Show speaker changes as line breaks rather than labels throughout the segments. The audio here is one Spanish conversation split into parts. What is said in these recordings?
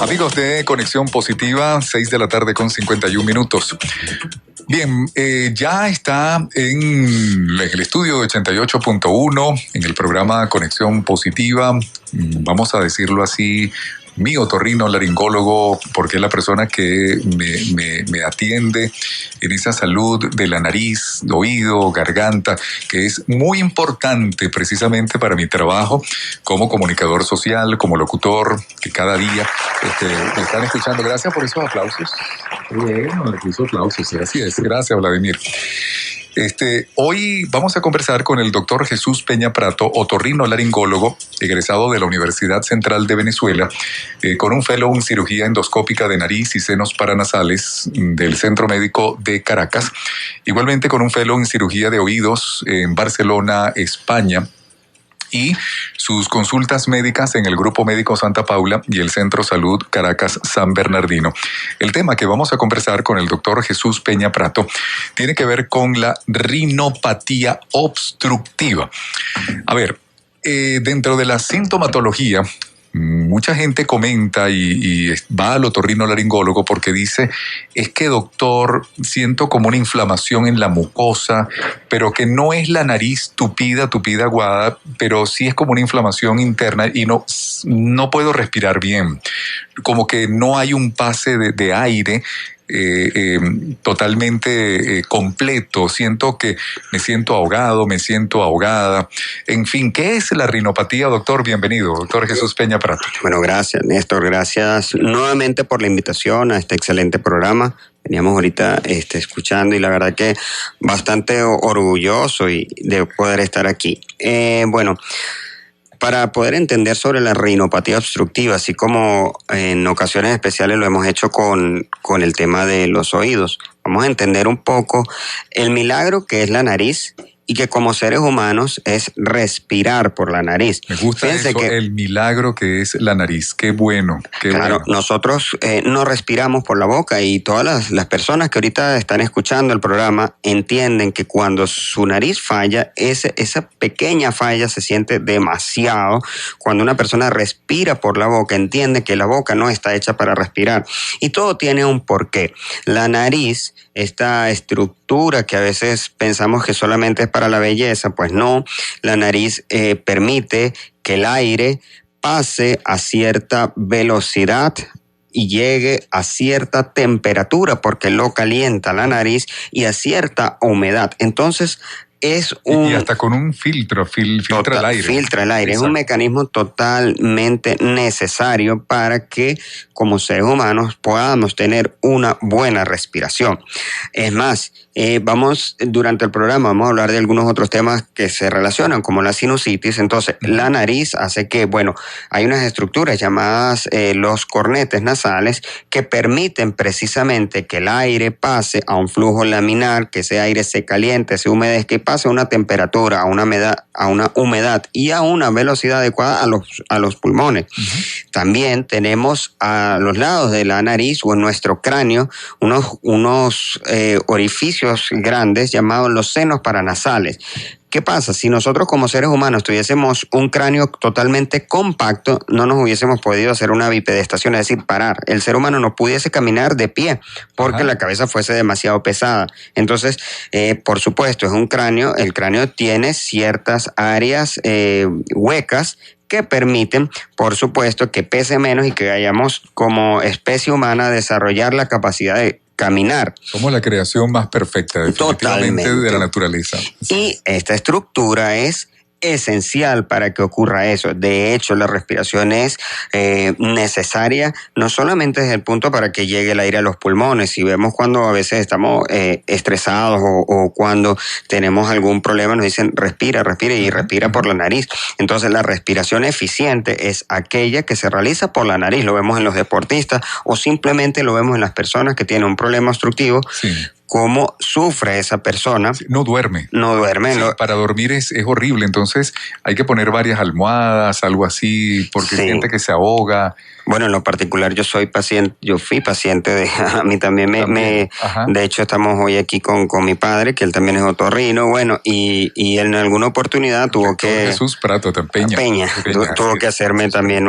Amigos de Conexión Positiva, 6 de la tarde con 51 minutos. Bien, ya está en el estudio de 88.1, en el programa Conexión Positiva, vamos a decirlo así, mi otorrinolaringólogo, porque es la persona que me atiende en esa salud de la nariz, oído, garganta, que es muy importante precisamente para mi trabajo como comunicador social, como locutor, que cada día me están escuchando. Gracias por esos aplausos. Bueno, le puso aplausos, así es. Gracias, Vladimir. Hoy vamos a conversar con el doctor Jesús Peña Prato, otorrinolaringólogo, egresado de la Universidad Central de Venezuela, con un fellow en cirugía endoscópica de nariz y senos paranasales del Centro Médico de Caracas, igualmente con un fellow en cirugía de oídos en Barcelona, España, y sus consultas médicas en el Grupo Médico Santa Paula y el Centro Salud Caracas San Bernardino. El tema que vamos a conversar con el doctor Jesús Peña Prato tiene que ver con la rinopatía obstructiva. A ver, dentro de la sintomatología, mucha gente comenta y va al otorrinolaringólogo porque dice, es que doctor, siento como una inflamación en la mucosa, pero que no es la nariz tupida aguada, pero sí es como una inflamación interna y no puedo respirar bien. Como que no hay un pase de aire totalmente completo. Siento que me siento ahogado, me siento ahogada. En fin, ¿qué es la rinopatía, doctor? Bienvenido, doctor Jesús Peña Prato.
Bueno, gracias, Néstor. Gracias nuevamente por la invitación a este excelente programa. Veníamos ahorita escuchando y la verdad que bastante orgulloso de poder estar aquí. Bueno, para poder entender sobre la rinopatía obstructiva, así como en ocasiones especiales lo hemos hecho con el tema de los oídos, vamos a entender un poco el milagro que es la nariz y que como seres humanos es respirar por la nariz.
Me gusta eso, el milagro que es la nariz. Qué bueno.
Claro, nosotros no respiramos por la boca y todas las personas que ahorita están escuchando el programa entienden que cuando su nariz falla, esa pequeña falla se siente demasiado. Cuando una persona respira por la boca, entiende que la boca no está hecha para respirar. Y todo tiene un porqué. La nariz, esta estructura que a veces pensamos que solamente es para la belleza, pues no, la nariz permite que el aire pase a cierta velocidad y llegue a cierta temperatura porque lo calienta la nariz y a cierta humedad. Entonces,
y hasta con un filtra el aire.
Filtra el aire. Exacto. Es un mecanismo totalmente necesario para que como seres humanos podamos tener una buena respiración. Es más, durante el programa vamos a hablar de algunos otros temas que se relacionan, como la sinusitis. Entonces, la nariz hace que, hay unas estructuras llamadas los cornetes nasales que permiten precisamente que el aire pase a un flujo laminar, que ese aire se caliente, se humedezca y pase a una temperatura, a una humedad y a una velocidad adecuada a los pulmones. Uh-huh. También tenemos a los lados de la nariz o en nuestro cráneo unos orificios grandes llamados los senos paranasales. ¿Qué pasa? Si nosotros como seres humanos tuviésemos un cráneo totalmente compacto, no nos hubiésemos podido hacer una bipedestación, es decir, parar. El ser humano no pudiese caminar de pie porque la cabeza fuese demasiado pesada. Entonces, por supuesto, es un cráneo. El cráneo tiene ciertas áreas huecas que permiten, por supuesto, que pese menos y que vayamos como especie humana a desarrollar la capacidad de caminar.
Somos la creación más perfecta, definitivamente, de la naturaleza.
Y esta estructura es esencial para que ocurra eso. De hecho, la respiración es necesaria, no solamente desde el punto para que llegue el aire a los pulmones. Si vemos cuando a veces estamos estresados o cuando tenemos algún problema, nos dicen respira y respira por la nariz. Entonces, la respiración eficiente es aquella que se realiza por la nariz. Lo vemos en los deportistas o simplemente lo vemos en las personas que tienen un problema obstructivo. Sí. ¿Cómo sufre esa persona?
No duerme.
Sí,
para dormir es horrible, entonces hay que poner varias almohadas, algo así, porque siente que se ahoga.
Bueno, en lo particular yo fui paciente a mí también de hecho estamos hoy aquí con mi padre, que él también es otorrino, y en alguna oportunidad tuvo que...
Jesús Prato, Peña.
Tuvo que hacerme también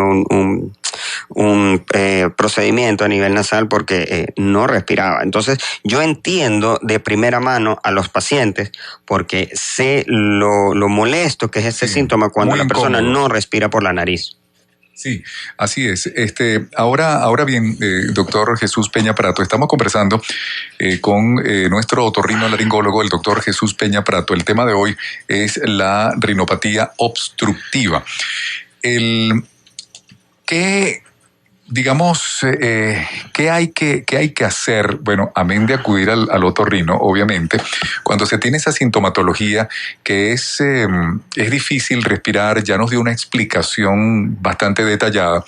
procedimiento a nivel nasal porque no respiraba. Entonces, yo entiendo de primera mano a los pacientes porque sé lo molesto que es ese síntoma cuando la persona no respira por la nariz.
Sí, así es. Ahora bien, doctor Jesús Peña Prato, estamos conversando con nuestro otorrinolaringólogo, el doctor Jesús Peña Prato. El tema de hoy es la rinopatía obstructiva. ¿Qué hay que hacer? Bueno, amén de acudir al otorrino, obviamente, cuando se tiene esa sintomatología que es difícil respirar. Ya nos dio una explicación bastante detallada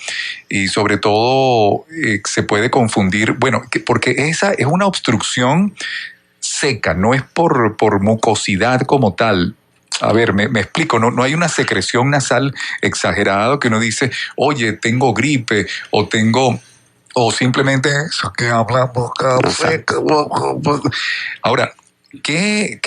y sobre todo se puede confundir, bueno, porque esa es una obstrucción seca, no es por mucosidad como tal. A ver, me explico, no hay una secreción nasal exagerada que uno dice, oye, tengo gripe o simplemente eso que habla boca seca. Ahora, ¿qué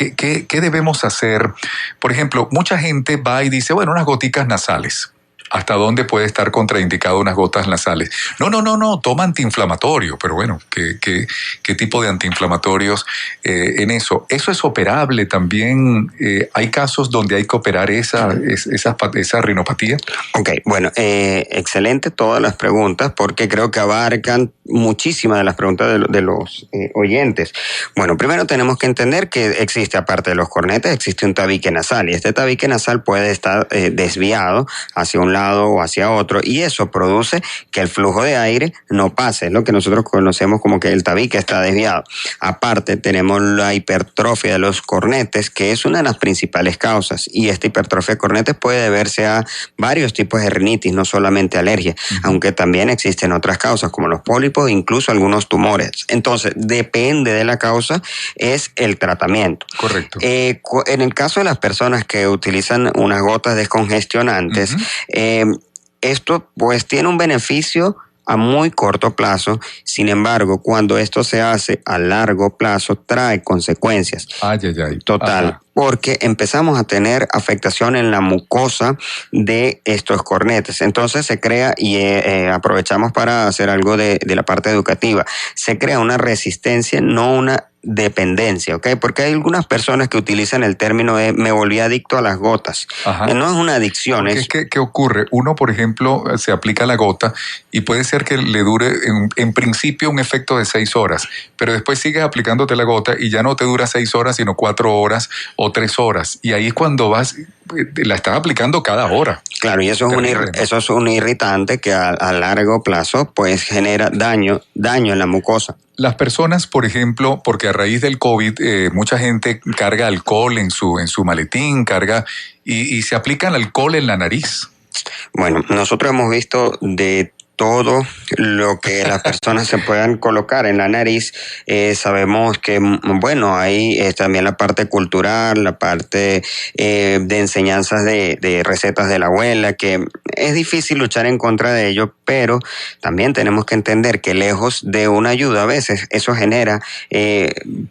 debemos hacer? Por ejemplo, mucha gente va y dice, bueno, unas goticas nasales. ¿Hasta dónde puede estar contraindicado unas gotas nasales? No, toma antiinflamatorio, pero bueno, ¿qué tipo de antiinflamatorios en eso? ¿Eso es operable también? ¿Hay casos donde hay que operar esa rinopatía?
Ok, bueno, excelente todas las preguntas porque creo que abarcan muchísimas de las preguntas de los oyentes. Bueno, primero tenemos que entender que existe, aparte de los cornetes, existe un tabique nasal y este tabique nasal puede estar desviado hacia un lado o hacia otro y eso produce que el flujo de aire no pase, es lo que nosotros conocemos como que el tabique está desviado. Aparte tenemos la hipertrofia de los cornetes, que es una de las principales causas, y esta hipertrofia de cornetes puede deberse a varios tipos de rinitis, no solamente alergia, aunque también existen otras causas como los pólipos e incluso algunos tumores. Entonces depende de la causa, es el tratamiento.
Correcto.
En el caso de las personas que utilizan unas gotas descongestionantes, esto pues tiene un beneficio a muy corto plazo. Sin embargo, cuando esto se hace a largo plazo, trae consecuencias. Total. Ajá. Porque empezamos a tener afectación en la mucosa de estos cornetes. Entonces se crea, y aprovechamos para hacer algo de la parte educativa, se crea una resistencia, no una dependencia, ¿ok? Porque hay algunas personas que utilizan el término de me volví adicto a las gotas. No es una adicción.
¿Qué ocurre? Uno, por ejemplo, se aplica la gota y puede ser que le dure en principio un efecto de 6 horas, pero después sigues aplicándote la gota y ya no te dura 6 horas, sino 4 horas o 3 horas. Y ahí es cuando la estás aplicando cada hora.
Claro, y eso es un irritante que a largo plazo pues genera daño en la mucosa.
Las personas, por ejemplo, porque a raíz del COVID mucha gente carga alcohol en su maletín, y se aplican alcohol en la nariz.
Bueno, nosotros hemos visto de todo lo que las personas se puedan colocar en la nariz. Sabemos que, bueno, hay también la parte cultural, la parte de enseñanzas de recetas de la abuela, que es difícil luchar en contra de ello, pero también tenemos que entender que lejos de una ayuda, a veces eso genera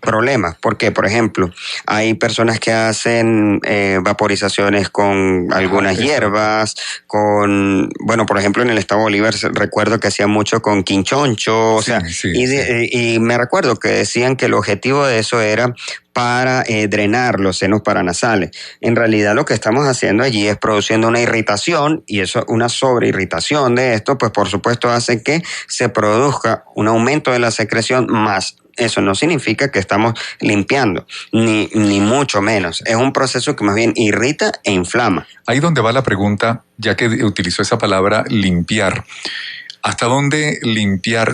problemas, porque, por ejemplo, hay personas que hacen vaporizaciones con algunas hierbas, bueno, por ejemplo, en el estado Bolívar recuerdo que hacían mucho con quinchoncho, y me recuerdo que decían que el objetivo de eso era para drenar los senos paranasales. En realidad lo que estamos haciendo allí es produciendo una irritación, y eso, una sobreirritación de esto, pues por supuesto hace que se produzca un aumento de la secreción, más eso no significa que estamos limpiando, ni mucho menos. Es un proceso que más bien irrita e inflama.
Ahí donde va la pregunta, ya que utilizó esa palabra limpiar. ¿Hasta dónde limpiar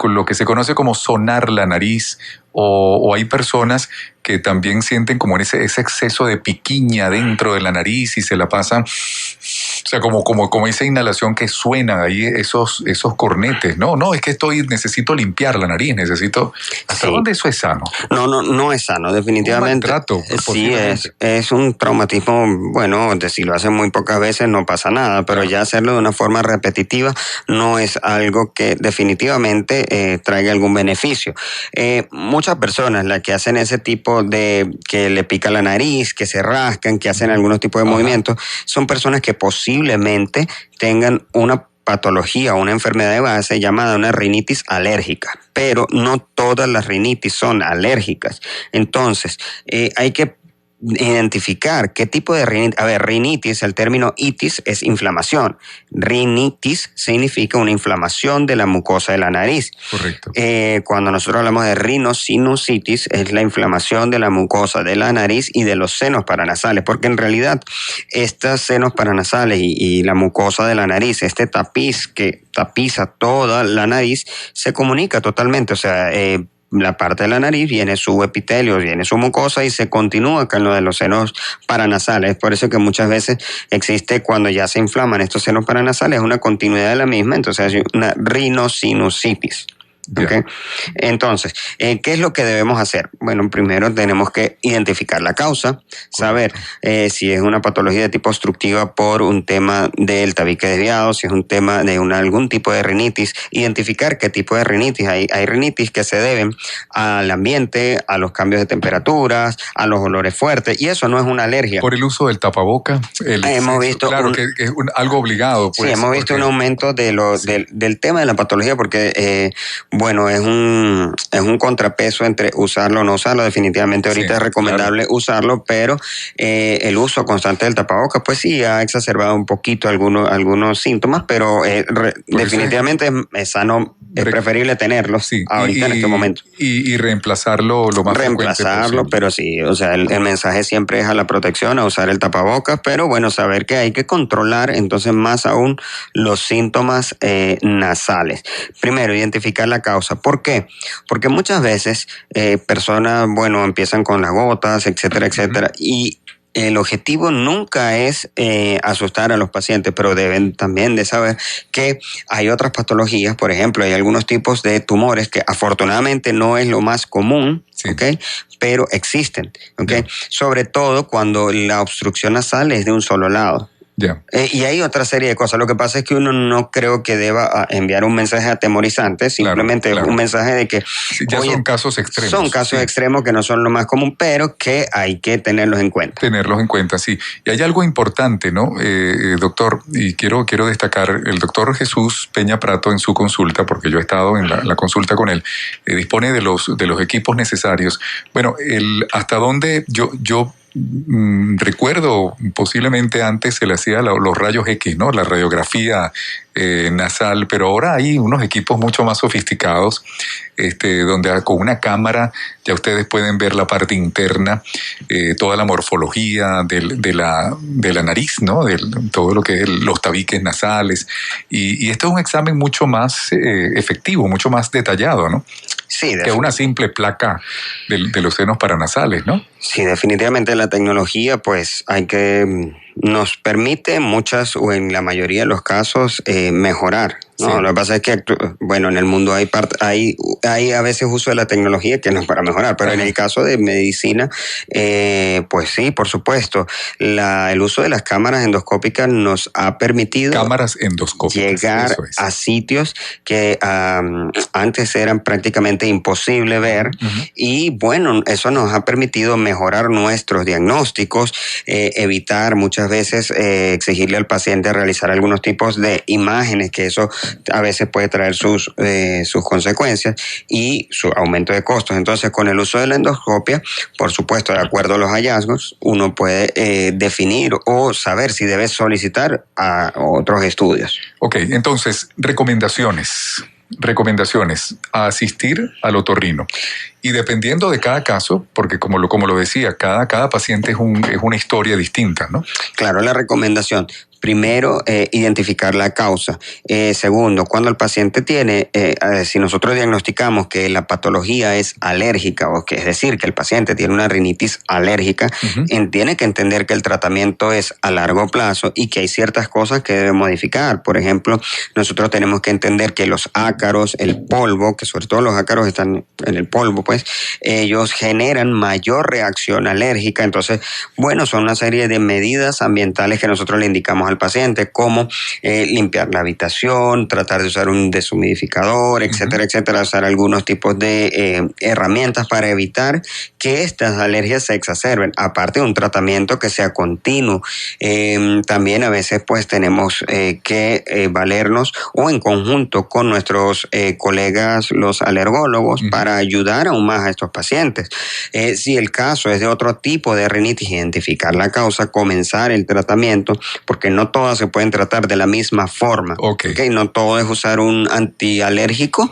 lo que se conoce como sonar la nariz? O hay personas que también sienten como ese exceso de piquiña dentro de la nariz y se la pasan, o sea, como esa inhalación que suena ahí esos cornetes. No, es que necesito limpiar la nariz, ¿Hasta dónde eso es sano?
No es sano, definitivamente.
Un maltrato,
sí, es un traumatismo, bueno, si lo hacen muy pocas veces no pasa nada, pero ya hacerlo de una forma repetitiva no es algo que definitivamente traiga algún beneficio. Muchas personas las que hacen ese tipo de que le pica la nariz, que se rascan, que hacen algunos tipos de movimientos, son personas que posiblemente tengan una patología o una enfermedad de base llamada una rinitis alérgica, pero no todas las rinitis son alérgicas. Entonces, hay que identificar qué tipo de rinitis. A ver, rinitis, el término itis es inflamación. Rinitis significa una inflamación de la mucosa de la nariz.
Correcto.
Cuando nosotros hablamos de rinosinusitis, es la inflamación de la mucosa de la nariz y de los senos paranasales, porque en realidad estos senos paranasales y la mucosa de la nariz, este tapiz que tapiza toda la nariz, se comunica totalmente, o sea, la parte de la nariz viene su epitelio, viene su mucosa y se continúa con lo de los senos paranasales. Es por eso que muchas veces existe, cuando ya se inflaman estos senos paranasales, una continuidad de la misma, entonces hay una rinosinusitis. ¿Okay? Entonces, ¿qué es lo que debemos hacer? Bueno, primero tenemos que identificar la causa, saber si es una patología de tipo obstructiva por un tema del tabique desviado, si es un tema de algún tipo de rinitis, identificar qué tipo de rinitis. Hay rinitis que se deben al ambiente, a los cambios de temperaturas, a los olores fuertes, y eso no es una alergia.
Por el uso del tapaboca,
hemos visto
claro que es algo obligado. Pues,
sí, hemos visto un aumento del tema de la patología, porque bueno, es un contrapeso entre usarlo o no usarlo. Definitivamente ahorita es recomendable usarlo, pero el uso constante del tapabocas, pues sí, ha exacerbado un poquito algunos síntomas, pero definitivamente es sano, es preferible tenerlo ahorita en este momento.
Y reemplazarlo lo más frecuente posible.
Pero sí, o sea, el mensaje siempre es a la protección, a usar el tapabocas, pero bueno, saber que hay que controlar entonces más aún los síntomas nasales. Primero, identificar la causa. ¿Por qué? Porque muchas veces personas, bueno, empiezan con las gotas, etcétera, etcétera, y el objetivo nunca es asustar a los pacientes, pero deben también de saber que hay otras patologías. Por ejemplo, hay algunos tipos de tumores que afortunadamente no es lo más común, ¿okay? Pero existen, ¿okay? Sobre todo cuando la obstrucción nasal es de un solo lado.
Yeah.
Y hay otra serie de cosas. Lo que pasa es que uno no creo que deba enviar un mensaje atemorizante, simplemente un mensaje de que
son casos extremos.
Son casos extremos que no son lo más común, pero que hay que tenerlos en cuenta.
Tenerlos en cuenta, sí. Y hay algo importante, ¿no, doctor? Y quiero destacar, el doctor Jesús Peña Prato en su consulta, porque yo he estado en la consulta con él, dispone de los equipos necesarios. Bueno, hasta donde yo recuerdo, posiblemente antes se le hacía los rayos X, ¿no? La radiografía nasal, pero ahora hay unos equipos mucho más sofisticados, donde con una cámara ya ustedes pueden ver la parte interna, toda la morfología de la nariz, ¿no? Todo lo que es los tabiques nasales, y esto es un examen mucho más efectivo, mucho más detallado, ¿no?
Sí,
que una simple placa de los senos paranasales, ¿no?
Sí, definitivamente la tecnología, pues nos permite o en la mayoría de los casos mejorar, ¿no? Sí. Lo que pasa es que, bueno, en el mundo hay a veces uso de la tecnología que no es para mejorar, pero en el caso de medicina, pues sí, por supuesto, el uso de las cámaras endoscópicas nos ha permitido llegar a sitios que antes eran prácticamente imposible ver, y bueno, eso nos ha permitido mejorar nuestros diagnósticos, evitar muchas veces exigirle al paciente realizar algunos tipos de imágenes, que eso a veces puede traer sus consecuencias y su aumento de costos. Entonces, con el uso de la endoscopia, por supuesto, de acuerdo a los hallazgos, uno puede definir o saber si debe solicitar a otros estudios.
Ok, entonces, recomendaciones a asistir al otorrino. Y dependiendo de cada caso, porque como lo decía, cada paciente es una historia distinta, ¿no?
Claro, la recomendación. Primero, identificar la causa. Segundo, cuando el paciente si nosotros diagnosticamos que la patología es alérgica, es decir, que el paciente tiene una rinitis alérgica, tiene que entender que el tratamiento es a largo plazo y que hay ciertas cosas que debe modificar. Por ejemplo, nosotros tenemos que entender que los ácaros, el polvo, que sobre todo los ácaros están en el polvo, pues, ellos generan mayor reacción alérgica. Entonces, bueno, son una serie de medidas ambientales que nosotros le indicamos al paciente, como limpiar la habitación, tratar de usar un deshumidificador, etcétera, etcétera, usar algunos tipos de herramientas para evitar que estas alergias se exacerben, aparte de un tratamiento que sea continuo. También a veces pues tenemos que valernos o en conjunto con nuestros colegas los alergólogos para ayudar aún más a estos pacientes. Si el caso es de otro tipo de rinitis, identificar la causa, comenzar el tratamiento, porque no todas se pueden tratar de la misma forma. Okay. No todo es usar un antialérgico,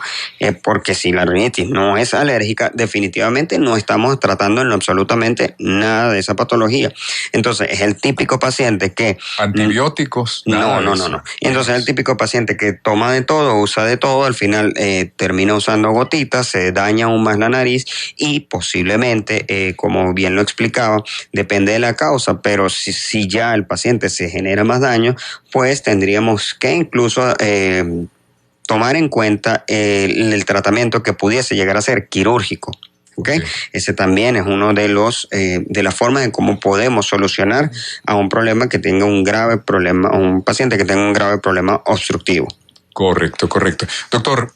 porque si la rinitis no es alérgica, definitivamente no estamos tratando en absolutamente nada de esa patología. Entonces, es el típico paciente que...
Antibióticos.
No. Entonces, es el típico paciente que toma de todo, usa de todo, al final termina usando gotitas, se daña aún más la nariz y posiblemente, como bien lo explicaba, depende de la causa, pero si ya el paciente se genera más daño, pues tendríamos que incluso tomar en cuenta el tratamiento que pudiese llegar a ser quirúrgico. ¿Okay? Ese también es uno de las formas de cómo podemos solucionar a un problema que tenga un grave problema, un paciente que tenga un grave problema obstructivo.
Correcto. Doctor,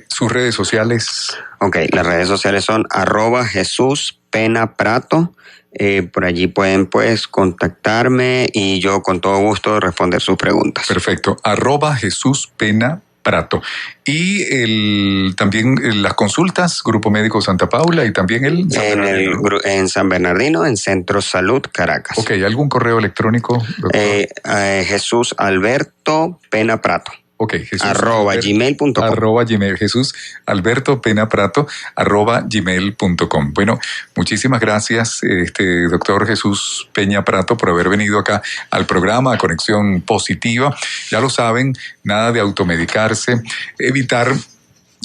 sus redes sociales.
Ok, las redes sociales son @JesusPenaPrato. Por allí pueden pues contactarme y yo con todo gusto responder sus preguntas.
Perfecto. @JesusPenaPrato. Y también las consultas, Grupo Médico Santa Paula y también
en San Bernardino, en Centro Salud Caracas.
Ok, ¿algún correo electrónico?
Jesús Alberto Pena Prato.
Ok,
@gmail.com.
@gmail, Jesús Alberto Pena Prato, @gmail.com. Bueno, muchísimas gracias, doctor Jesús Peña Prato, por haber venido acá al programa Conexión Positiva. Ya lo saben, nada de automedicarse, evitar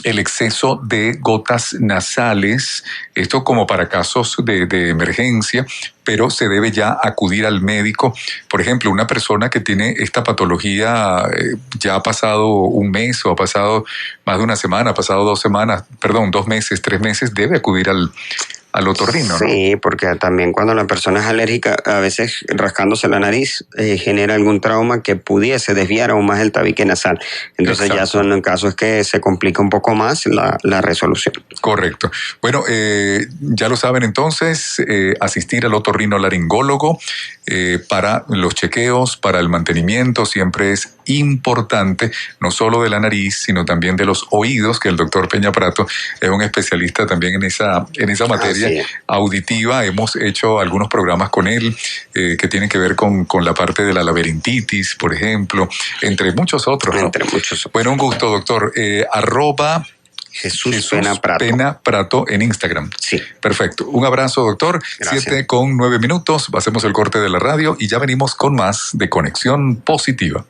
el exceso de gotas nasales, esto como para casos de emergencia, pero se debe ya acudir al médico. Por ejemplo, una persona que tiene esta patología, ya ha pasado un mes o ha pasado más de una semana, ha pasado 2 meses, 3 meses, debe acudir al otorrino, ¿no?
Sí, porque también cuando la persona es alérgica, a veces rascándose la nariz genera algún trauma que pudiese desviar aún más el tabique nasal. Entonces ya son casos que se complica un poco más la resolución.
Correcto. Bueno, ya lo saben entonces, asistir al otorrinolaringólogo para los chequeos, para el mantenimiento, siempre es importante, no solo de la nariz, sino también de los oídos, que el doctor Peña Prato es un especialista también en esa materia auditiva. Hemos hecho algunos programas con él que tienen que ver con la parte de la laberintitis, por ejemplo, entre muchos otros, ¿no?
Entre muchos otros.
Bueno, un gusto, doctor. Jesús Pena Prato en Instagram.
Sí.
Perfecto. Un abrazo, doctor.
Gracias.
7:09. Hacemos el corte de la radio y ya venimos con más de Conexión Positiva.